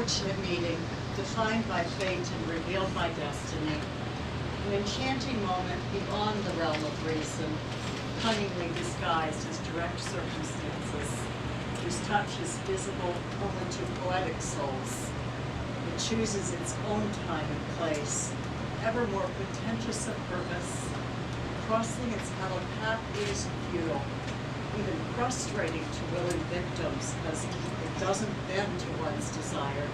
fortunate meeting, defined by fate and revealed by destiny. An enchanting moment beyond the realm of reason, cunningly disguised as direct circumstances, whose touch is visible only to poetic souls. It chooses its own time and place, ever more pretentious of purpose, crossing its hallowed path is futile, even frustrating to willing victims, because it doesn't bend to one's desire.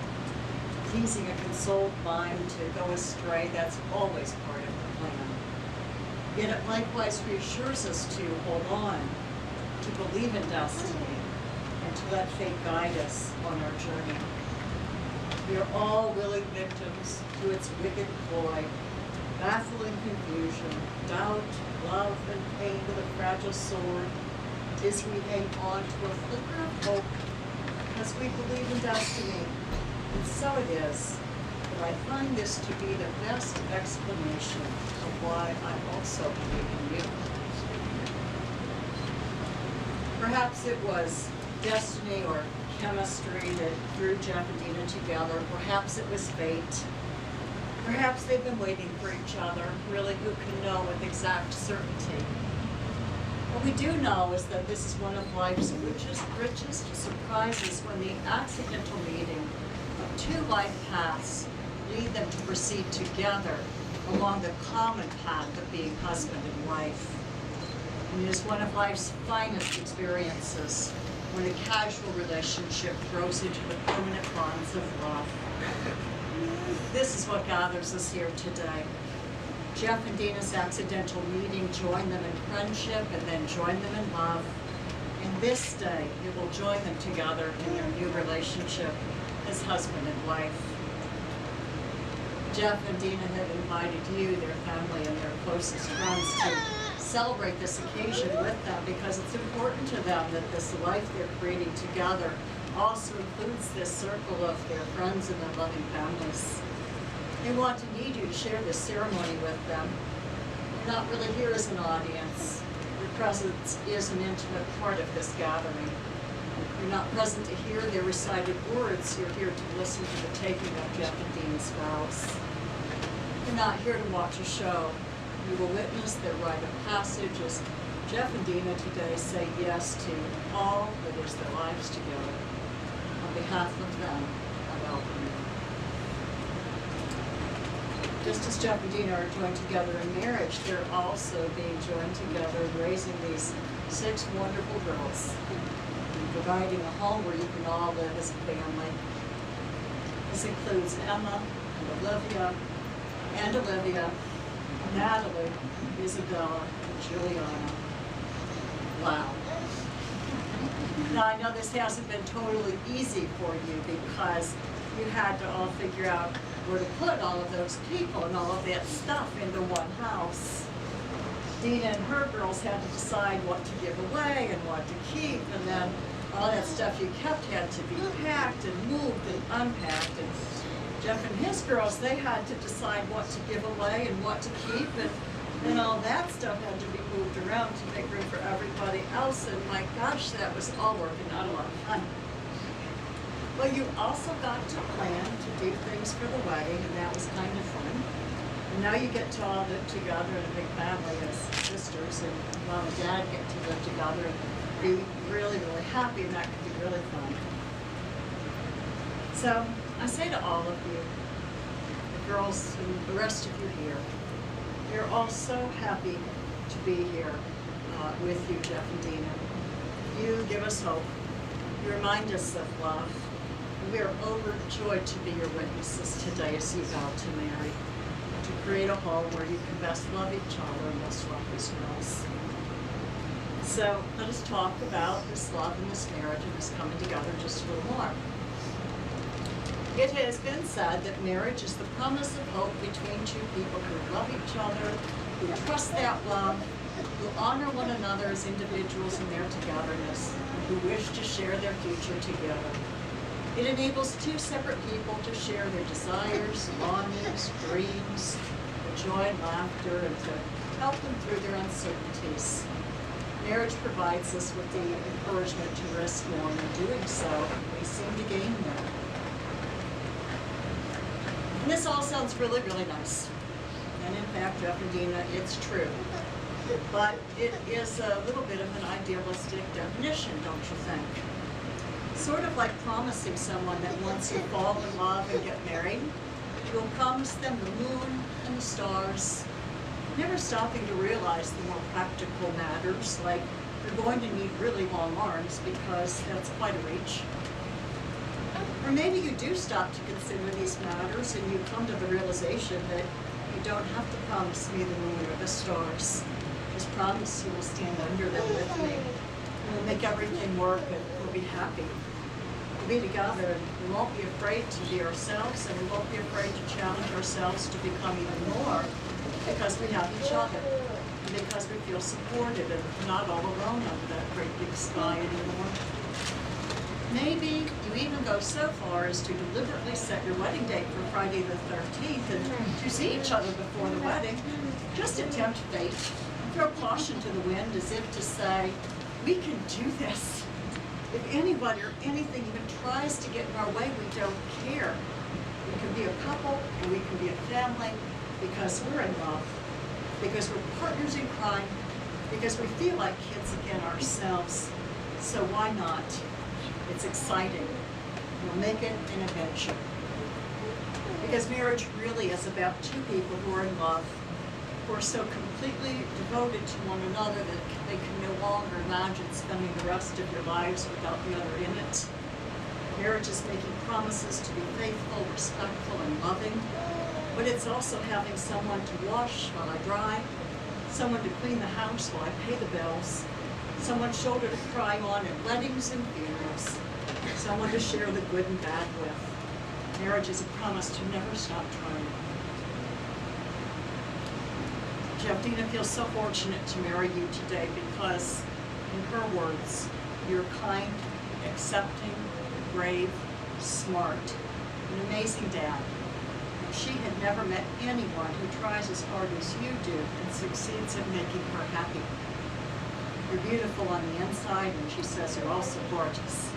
Pleasing a consoled mind to go astray, that's always part of the plan. Yet it likewise reassures us to hold on, to believe in destiny, and to let fate guide us on our journey. We are all willing victims to its wicked ploy, baffling confusion, doubt, love, and pain with a fragile sword. 'Tis we hang on to a flicker of hope, because we believe in destiny. And so it is that I find this to be the best explanation of why I also believe in you. Perhaps it was destiny or chemistry that drew Jeff and Deana together. Perhaps it was fate. Perhaps they've been waiting for each other. Really, who can know with exact certainty? What we do know is that this is one of life's richest surprises, when the accidental meeting of two life paths lead them to proceed together along the common path of being husband and wife. And it is one of life's finest experiences when a casual relationship grows into the permanent bonds of love. This is what gathers us here today. Jeff and Deana's accidental meeting joined them in friendship and then joined them in love. And this day, it will join them together in their new relationship as husband and wife. Jeff and Deana have invited you, their family, and their closest friends to celebrate this occasion with them, because it's important to them that this life they're creating together also includes this circle of their friends and their loving families. They want and need you to share this ceremony with them. You're not really here as an audience. Your presence is an intimate part of this gathering. You're not present to hear their recited words. You're here to listen to the taking of Jeff and Deana's vows. You're not here to watch a show. You will witness their rite of passage as Jeff and Deana today say yes to all that is their lives together. On behalf of them, I welcome you. Just as Jeff and Deana are joined together in marriage, they're also being joined together in raising these 6 wonderful girls, and providing a home where you can all live as a family. This includes Emma and Olivia, Natalie, Isabella, and Juliana. Wow. Now, I know this hasn't been totally easy for you, because you had to all figure out where to put all of those people and all of that stuff into one house. Deana and her girls had to decide what to give away and what to keep, and then all that stuff you kept had to be packed and moved and unpacked. And Jeff and his girls, they had to decide what to give away and what to keep, and all that stuff had to be moved around to make room for everybody else. And my gosh, that was all work and not a lot of fun. Well, you also got to plan to do things for the wedding, and that was kind of fun. And now you get to all live together in a big family as sisters, and mom and dad get to live together and be really, really happy, and that could be really fun. So I say to all of you, the girls and the rest of you here, we're all so happy to be here with you, Jeff and Deana. You give us hope. You remind us of love. We are overjoyed to be your witnesses today as you vow to marry, to create a home where you can best love each other and best love these girls. So let us talk about this love and this marriage and this coming together just a little more. It has been said that marriage is the promise of hope between two people who love each other, who trust that love, who honor one another as individuals in their togetherness, and who wish to share their future together. It enables two separate people to share their desires, longings, dreams, the joy and laughter, and to help them through their uncertainties. Marriage provides us with the encouragement to risk more, and in doing so, we seem to gain more. And this all sounds really, really nice. And in fact, Jeff and Deana, it's true. But it is a little bit of an idealistic definition, don't you think? Sort of like promising someone that once you fall in love and get married, you'll promise them the moon and the stars, never stopping to realize the more practical matters, like you're going to need really long arms because that's quite a reach. Or maybe you do stop to consider these matters and you come to the realization that you don't have to promise me the moon or the stars. Just promise you will stand under them with me. And we'll make everything work and we'll be happy. We'll be together and we won't be afraid to be ourselves and we won't be afraid to challenge ourselves to become even more because we have each other and because we feel supported and not all alone under that great big sky anymore. Maybe you even go so far as to deliberately set your wedding date for Friday the 13th and to see each other before the wedding. Just tempt fate. Throw caution to the wind as if to say, we can do this. If anybody or anything even tries to get in our way, we don't care. We can be a couple and we can be a family because we're in love, because we're partners in crime, because we feel like kids again ourselves. So why not? It's exciting. We'll make it an adventure. Because marriage really is about two people who are in love, who are so completely devoted to one another that they can no longer imagine spending the rest of your lives without the other in it. Marriage is making promises to be faithful, respectful, and loving, but it's also having someone to wash while I dry, someone to clean the house while I pay the bills, someone's shoulder to cry on at weddings and funerals, someone to share the good and bad with. Marriage is a promise to never stop trying. Jeff, Deana feels so fortunate to marry you today because, in her words, you're kind, accepting, brave, smart, an amazing dad. She had never met anyone who tries as hard as you do and succeeds at making her happy. You're beautiful on the inside, and she says you're also gorgeous.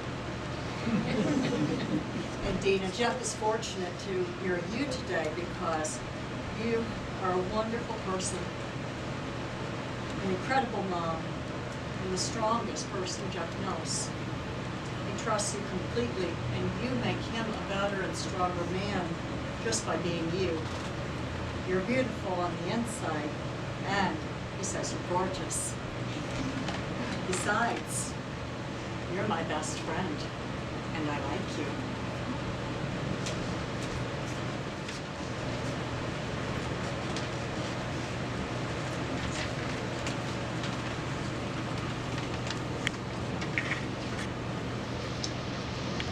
And Deana, Jeff is fortunate to marry you today because you are a wonderful person, an incredible mom, and the strongest person Jeff knows. He trusts you completely, and you make him a better and stronger man just by being you. You're beautiful on the inside, and he says you're gorgeous. Besides, you're my best friend, and I like you.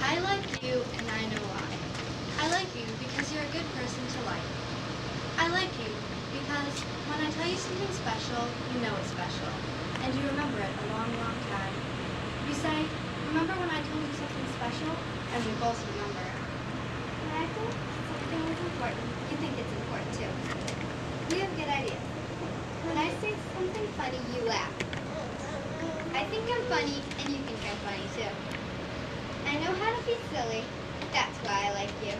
I like you, and I know why. I like you because you're a good person to like. I like you because when I tell you something special, you know it's special, and you remember it a long, long time. You say, remember when I told you something special? And we both remember it. When I think something is important, you think it's important too. We have good ideas. When I say something funny, you laugh. I think I'm funny, and you think I'm funny too. I know how to be silly. That's why I like you.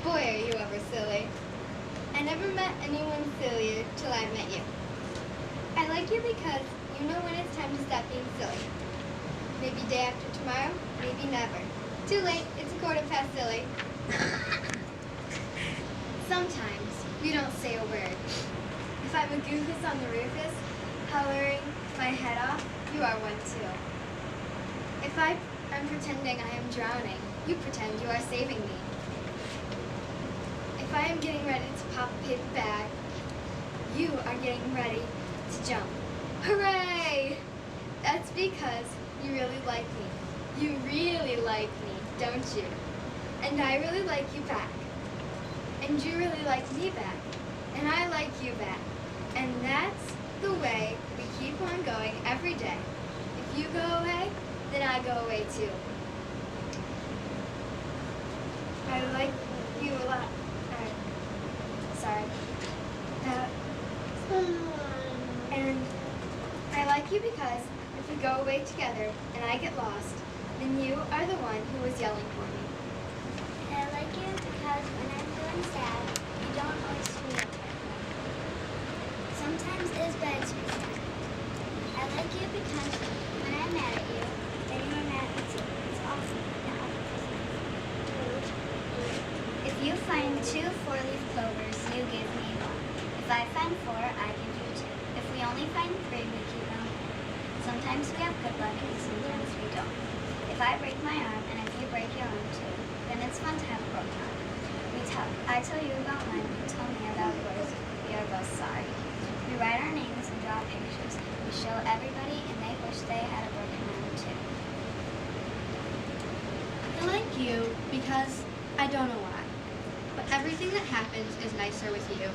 Boy, are you ever silly. I never met anyone sillier till I met you. I like you because you know when it's time to stop being silly. Maybe day after tomorrow, maybe never. Too late, it's 1/4 silly. Sometimes you don't say a word. If I'm a goofus on the rufus, hollering my head off, you are one too. If I'm pretending I am drowning, you pretend you are saving me. If I am getting ready to pop a paper bag, you are getting ready to jump. Hooray! That's because you really like me. You really like me, don't you? And I really like you back. And you really like me back. And I like you back. And that's the way we keep on going every day. If you go away, then I go away too. I like you a lot. Sorry. And I like you because if we go away together and I get lost, then you are the one who was yelling for me. I like you because when I'm feeling you find 2 4-leaf clovers, you give me 1. If I find 4, I give you 2. If we only find 3, we keep on going. Sometimes we have good luck and sometimes we don't. If I break my arm and if you break your arm too, then it's fun to have a broken arm. I tell you about mine, you tell me about yours. We are both sorry. We write our names and draw pictures. We show everybody and they wish they had a broken arm too. I like you because I don't know why, but everything that happens is nicer with you.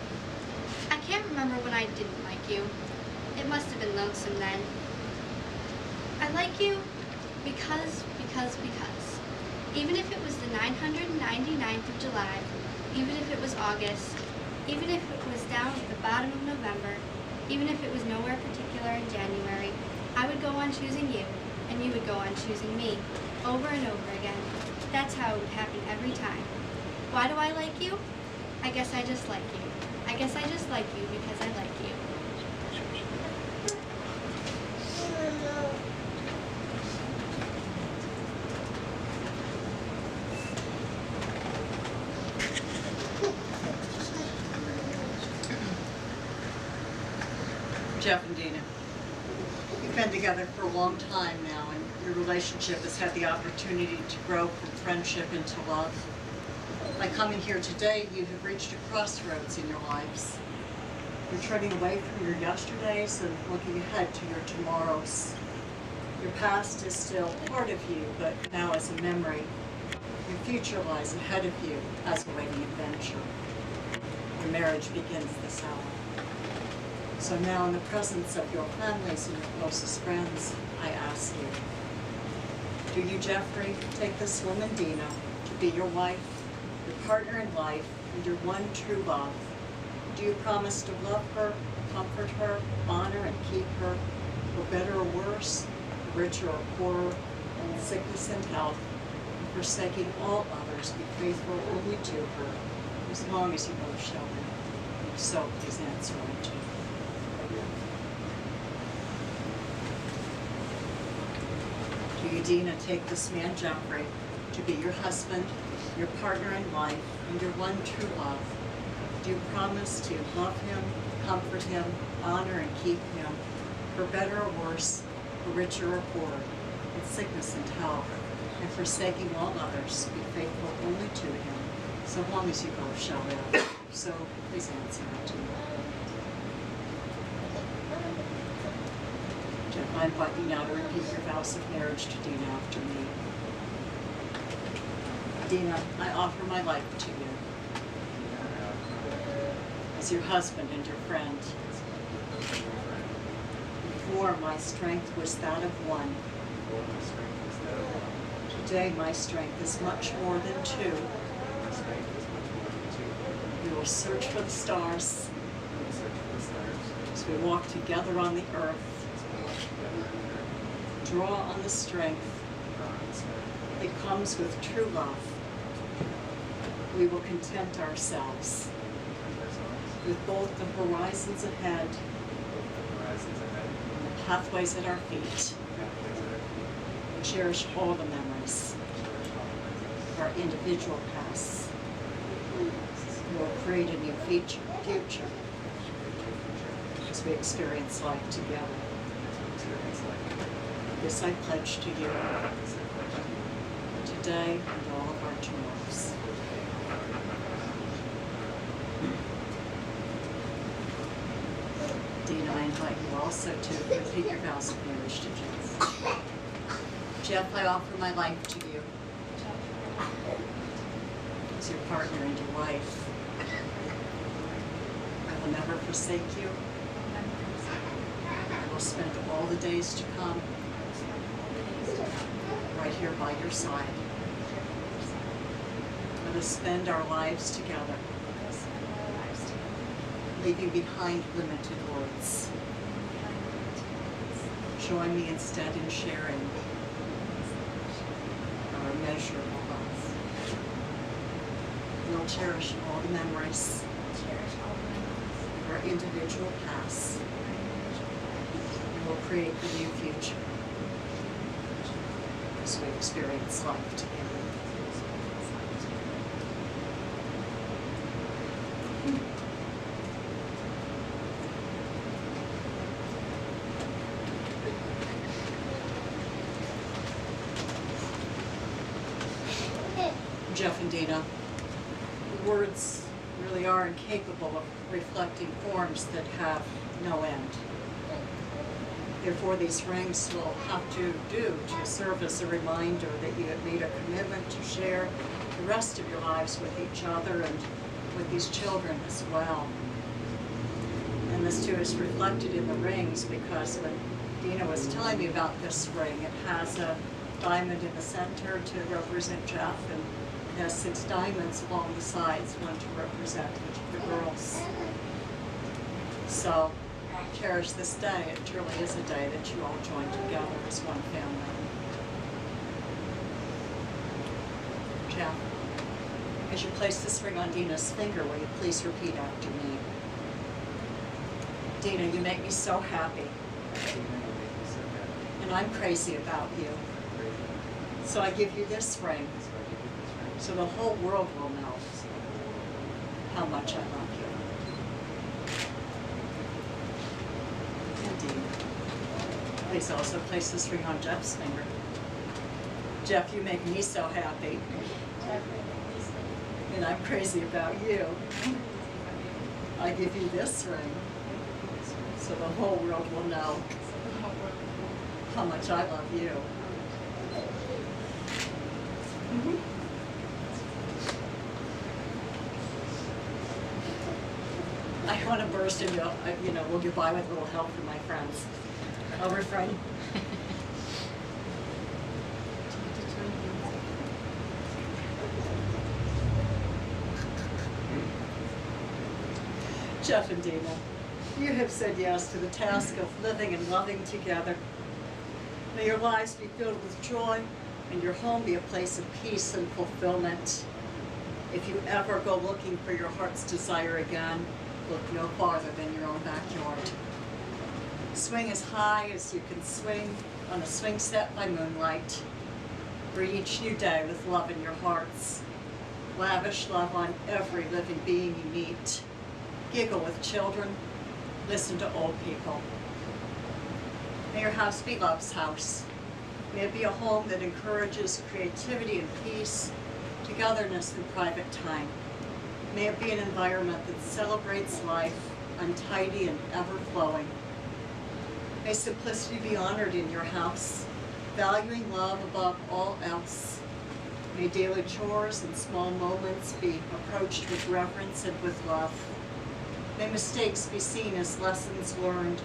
I can't remember when I didn't like you. It must have been lonesome then. I like you because. Even if it was the 999th of July, even if it was August, even if it was down at the bottom of November, even if it was nowhere particular in January, I would go on choosing you, and you would go on choosing me, over and over again. That's how it would happen every time. Why do I like you? I guess I just like you. I guess I just like you because I like you. Jeff and Deana, you've been together for a long time now, and your relationship has had the opportunity to grow from friendship into love. By coming here today, you have reached a crossroads in your lives. You're turning away from your yesterdays and looking ahead to your tomorrows. Your past is still part of you, but now as a memory. Your future lies ahead of you as a waiting adventure. Your marriage begins this hour. So now, in the presence of your families and your closest friends, I ask you, do you, Jeffrey, take this woman, Deana, to be your wife, your partner in life, and your one true love? Do you promise to love her, comfort her, honor and keep her, for better or worse, for richer or poorer, in sickness and health, and forsaking all others, be faithful only to her, as long as you both shall live? If so, please answer unto me. Do you, Deana, take this man, Jeffrey, to be your husband, your partner in life, and your one true love? Do you promise to love him, comfort him, honor and keep him, for better or worse, for richer or poorer, in sickness and health, and forsaking all others, be faithful only to him, so long as you both shall live? So please answer unto me. Jeff, I invite you now to repeat your vows of marriage to Deana after me. Deana, I offer my life to you as your husband and your friend. Before, my strength was that of one. Today, my strength is much more than 2. We will search for the stars as we walk together on the earth. Draw on the strength that comes with true love. We will content ourselves with both the horizons ahead and the pathways at our feet. And cherish all the memories of our individual pasts. We will create a new future as we experience life together. This I pledge to you today and all of our tomorrows. Deana, I invite you also to repeat your vows of marriage to Jeff. Jeff, I offer my life to you as your partner and your wife. I will never forsake you. I will spend all the days to come right here by your side. Let us spend our lives together, leaving behind limited words. Join me instead in sharing our immeasurable love. We'll cherish all the memories of our individual pasts, and we'll create the new future as we experience life together. Jeff and Deana, words really are incapable of reflecting forms that have no end. Therefore, these rings will have to do to serve as a reminder that you have made a commitment to share the rest of your lives with each other and with these children as well. And this too is reflected in the rings, because when Deana was telling me about this ring, it has a diamond in the center to represent Jeff, and it has 6 diamonds along the sides, one to represent each of the girls. So cherish this day. It truly is a day that you all join together as one family. Jeff, as you place this ring on Deana's finger, will you please repeat after me? Deana, you make me so happy. And I'm crazy about you. So I give you this ring, so the whole world will know how much I love you. Indeed. Please also place this ring on Jeff's finger. Jeff, you make me so happy. And I'm crazy about you. I give you this ring, so the whole world will know how much I love you. I want to burst into, we'll get by with a little help from my friends. I'll refrain. Jeff and Deana, you have said yes to the task of living and loving together. May your lives be filled with joy and your home be a place of peace and fulfillment. If you ever go looking for your heart's desire again, look no farther than your own backyard. Swing as high as you can swing on a swing set by moonlight. Greet each new day with love in your hearts. Lavish love on every living being you meet. Giggle with children. Listen to old people. May your house be love's house. May it be a home that encourages creativity and peace, togetherness and private time. May it be an environment that celebrates life, untidy and ever-flowing. May simplicity be honored in your house, valuing love above all else. May daily chores and small moments be approached with reverence and with love. May mistakes be seen as lessons learned.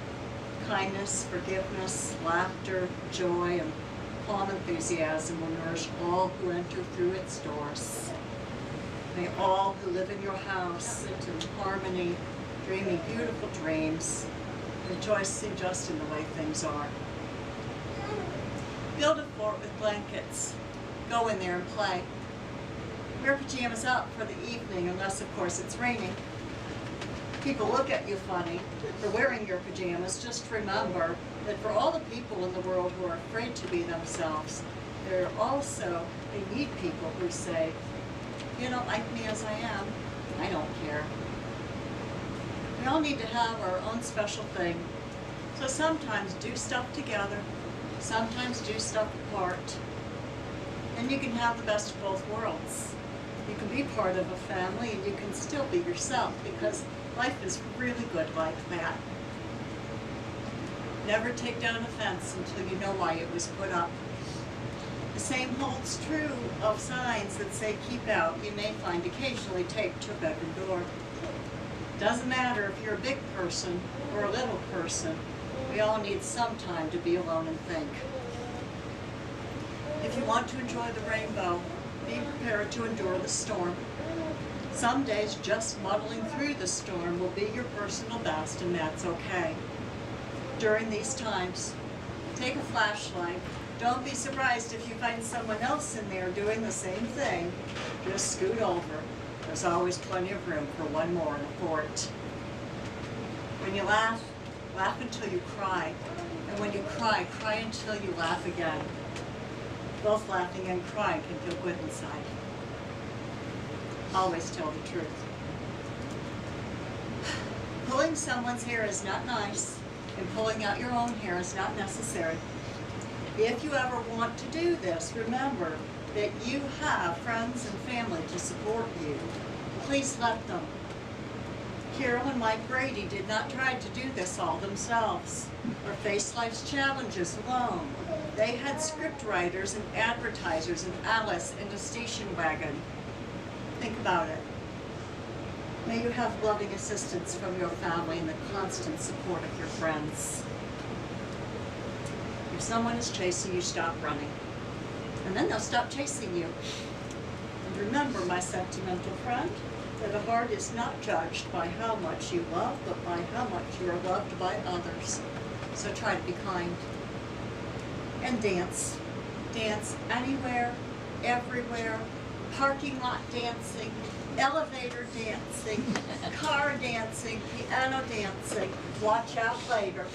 Kindness, forgiveness, laughter, joy, and calm enthusiasm will nourish all who enter through its doors. May all who live in your house live in harmony, dreaming beautiful dreams, rejoicing just in the way things are. Build a fort with blankets. Go in there and play. Wear pajamas out for the evening, unless of course it's raining. People look at you funny for wearing your pajamas. Just remember that for all the people in the world who are afraid to be themselves, there are also, they need people who say, you don't like me as I am, I don't care. We all need to have our own special thing. So sometimes do stuff together, sometimes do stuff apart. And you can have the best of both worlds. You can be part of a family and you can still be yourself, because life is really good like that. Never take down a fence until you know why it was put up. The same holds true of signs that say keep out. You may find occasionally taped to a bedroom door. Doesn't matter if you're a big person or a little person, we all need some time to be alone and think. If you want to enjoy the rainbow, be prepared to endure the storm. Some days just muddling through the storm will be your personal best, and that's okay. During these times, take a flashlight. Don't be surprised if you find someone else in there doing the same thing. Just scoot over. There's always plenty of room for one more in a fort. When you laugh, laugh until you cry. And when you cry, cry until you laugh again. Both laughing and crying can feel good inside. Always tell the truth. Pulling someone's hair is not nice, and pulling out your own hair is not necessary. If you ever want to do this, remember that you have friends and family to support you, please let them. Carol and Mike Brady did not try to do this all themselves or face life's challenges alone. They had script writers and advertisers and Alice in a station wagon. Think about it. May you have loving assistance from your family and the constant support of your friends. If someone is chasing you, stop running. And then they'll stop chasing you. And remember, my sentimental friend, that a heart is not judged by how much you love, but by how much you are loved by others. So try to be kind. And dance. Dance anywhere, everywhere. Parking lot dancing, elevator dancing, car dancing, piano dancing. Watch out later.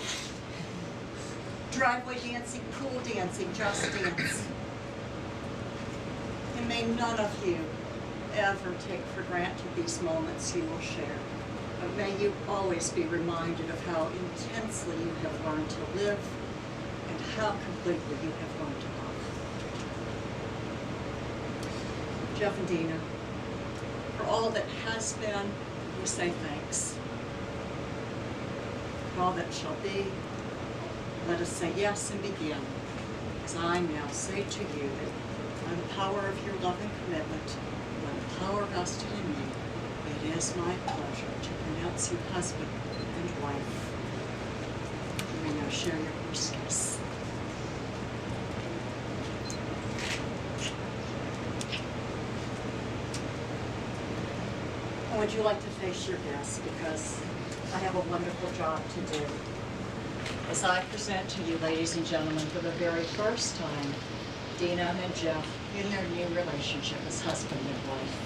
Driveway dancing, pool dancing, just dance. And may none of you ever take for granted these moments you will share. But may you always be reminded of how intensely you have learned to live and how completely you have learned to love. Jeff and Deana, for all that has been, we say thanks. For all that shall be, let us say yes and begin. As I now say to you that by the power of your love and commitment, by the power vested in me, it is my pleasure to pronounce you husband and wife. You may now share your first kiss. And would you like to face your guests, because I have a wonderful job to do. As I present to you, ladies and gentlemen, for the very first time, Deana and Jeff in their new relationship as husband and wife.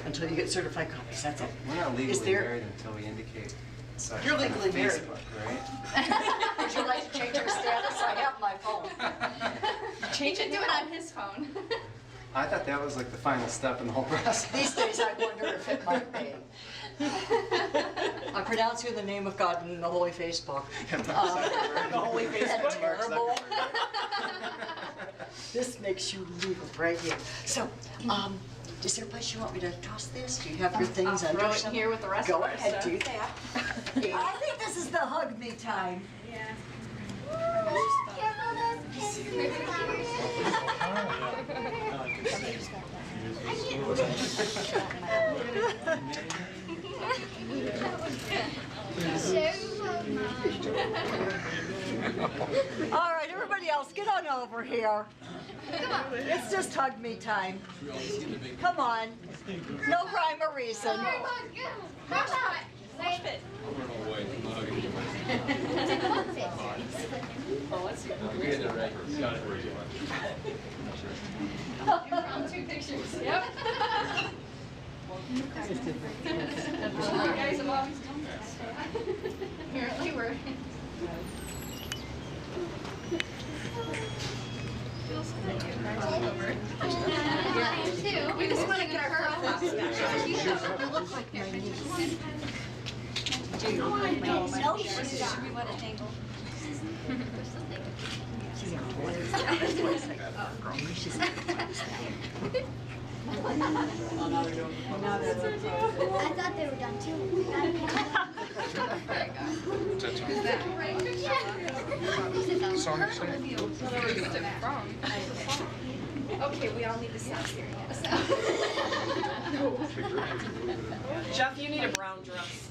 Until you get certified copies, that's it. We're not legally married until we indicate such. You're legally married. Facebook, right? Would you like to change your status? I have my phone. Change it, do it on his phone. I thought that was like the final step in the whole process. These days I wonder if it might be. I pronounce you in the name of God in the Holy Facebook. The Holy Facebook. Terrible. This makes you legal right here. So, is there a place you want me to toss this? Do you have your things I'll under throw it some? here with the rest Go of our ahead, stuff. do that. I think this is the hug me time. Yeah. All right, everybody else, get on over here. Come on. It's just hug me time. Come on. No rhyme or reason. Two pictures. Yep. You guys have always done that. Apparently we're. We just want to get our photos. You look like my niece. Do you look like my niece? No, she's not. We want to tangle. She's in her 20s. She's in her 20s now. I thought they were done too. Song you sing? Okay, we all need to stop here. Jeff, you need a brown dress.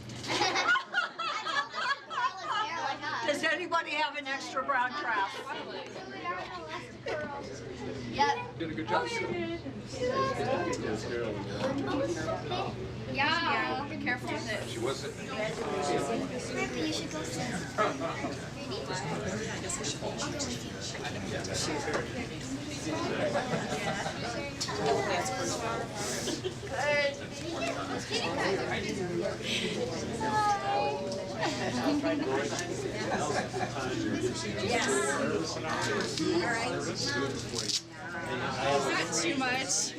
Does anybody have an extra brown dress? Yep. Did a good job. Yeah, be careful with it. She was it. Maybe you should go sit. Not too much.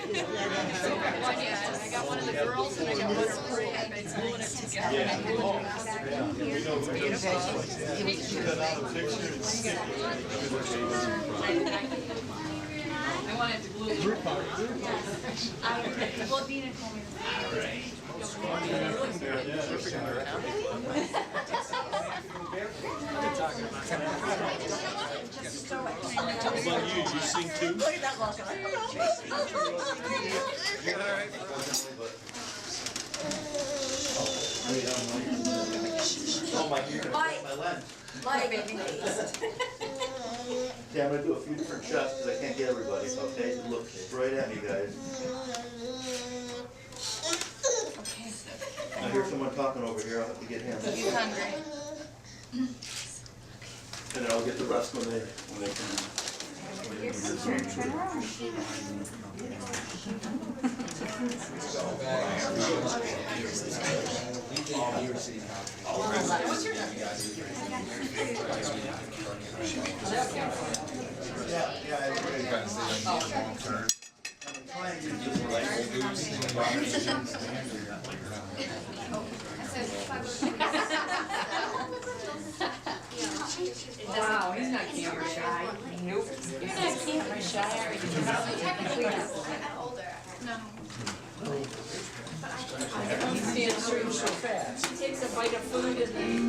I got one of the girls and I got one of the boys. I've been gluing it together. It's beautiful. I wanted to glue it. Well, Deana told me. How about you? You sing too? Look at that look. Oh my, you're gonna break my lens. Okay, I'm gonna do a few different shots because I can't get everybody, okay? Look straight at me, guys. I hear someone talking over here, I'll have to get him. He's hungry. And then I'll get the rest when they come in. Yeah, I agree. I'm trying to just Wow, he's not camera shy. Nope. You're not camera shy, are you? I'm older. No. He stands straight so fast. He takes a bite of food and then